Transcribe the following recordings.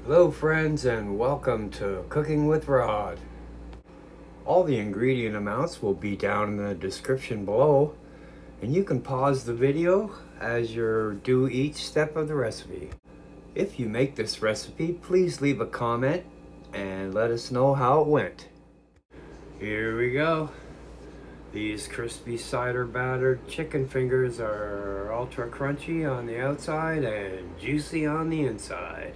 Hello friends, and welcome to Cooking with Rod. All the ingredient amounts will be down in the description below, and you can pause the video as you do each step of the recipe. If you make this recipe, please leave a comment and let us know how it went. Here we go. These crispy cider-battered chicken fingers are ultra crunchy on the outside and juicy on the inside,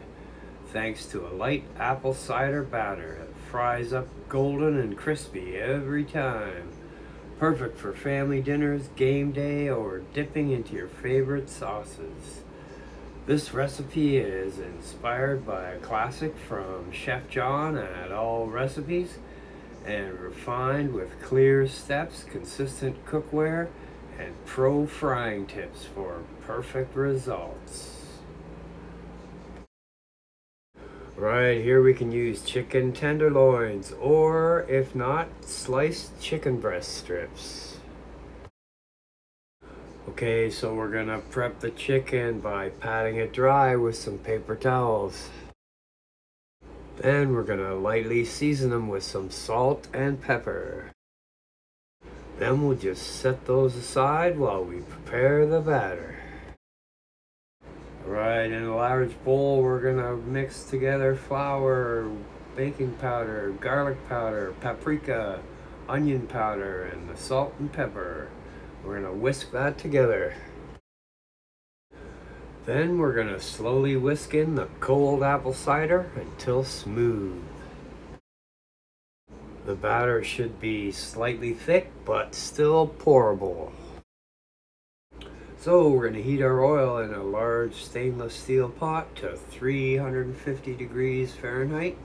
thanks to a light apple cider batter that fries up golden and crispy every time. Perfect for family dinners, game day, or dipping into your favorite sauces. This recipe is inspired by a classic from Chef John at All Recipes and refined with clear steps, consistent cookware, and pro frying tips for perfect results. Right here we can use chicken tenderloins, or if not, sliced chicken breast strips. Okay, so we're gonna prep the chicken by patting it dry with some paper towels. Then we're gonna lightly season them with some salt and pepper. Then we'll just set those aside while we prepare the batter. Right, in a large bowl, we're gonna mix together flour, baking powder, garlic powder, paprika, onion powder, and the salt and pepper. We're gonna whisk that together. Then we're gonna slowly whisk in the cold apple cider until smooth. The batter should be slightly thick, but still pourable. So we're going to heat our oil in a large stainless steel pot to 350 degrees Fahrenheit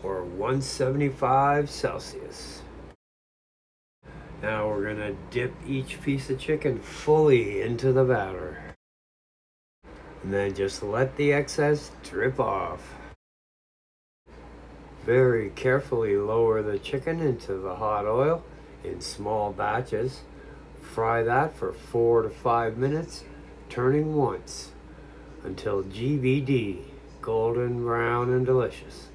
or 175 Celsius. Now we're going to dip each piece of chicken fully into the batter. And then just let the excess drip off. Very carefully lower the chicken into the hot oil in small batches. Fry that for 4 to 5 minutes, turning once, until GBD, golden brown and delicious.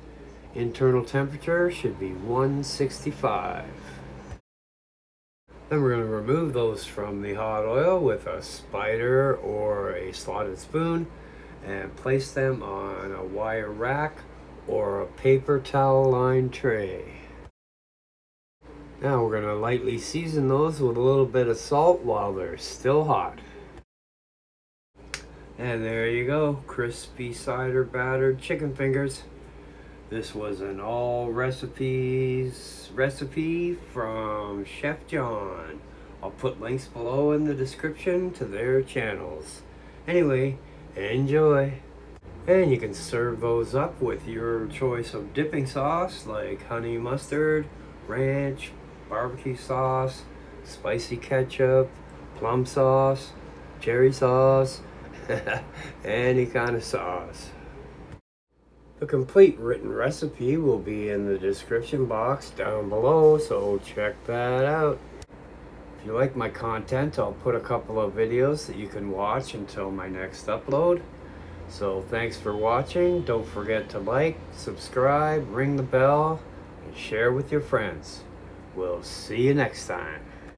Internal temperature should be 165. Then we're going to remove those from the hot oil with a spider or a slotted spoon and place them on a wire rack or a paper towel lined tray. Now we're going to lightly season those with a little bit of salt while they're still hot. And there you go, crispy cider battered chicken fingers. This was an All Recipes recipe from Chef John. I'll put links below in the description to their channels. Anyway, enjoy. And you can serve those up with your choice of dipping sauce like honey mustard, ranch, barbecue sauce, spicy ketchup, plum sauce, cherry sauce, any kind of sauce. The complete written recipe will be in the description box down below, so check that out. If you like my content, I'll put a couple of videos that you can watch until my next upload. So thanks for watching. Don't forget to like, subscribe, ring the bell, and share with your friends. We'll see you next time.